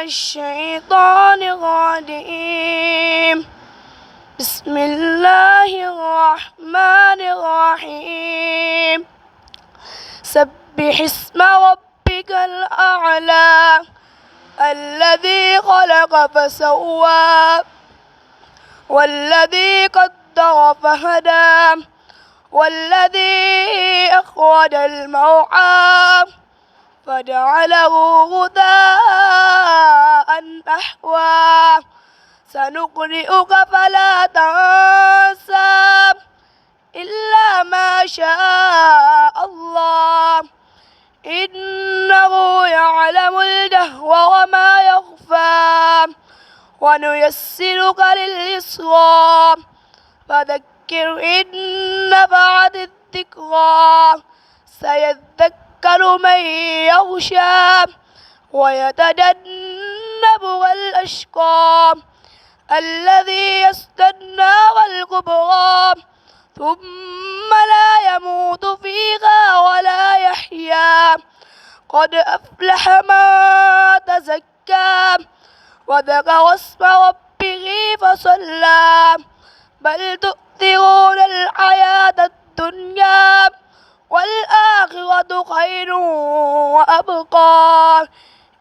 الشيطان الرجيم. بسم الله الرحمن الرحيم. سبح اسم ربك الأعلى الذي خلق فسوى والذي قدر فهدى والذي أخرج المرعى فجعله غثاء أحوى سنقرئك فلا تنسى إلا ما شاء الله إنه يعلم الجهر وما يخفى ونيسرك لليسرى فذكر إن نفعت الذكرى سيذكر من يخشى ويتجنبها الأشقى الذي يصلى النار الكبرى ثم لا يموت فيها ولا يحيا قد أفلح من تزكى وذكر اسم ربه فصلى بل تؤثرون الحياة الدنيا والآخرة خير وأبقى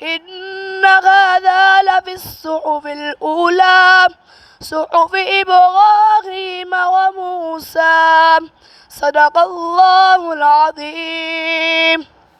إن هذا لفي الصحف الأولى صحف إبراهيم وموسى صدق الله العظيم.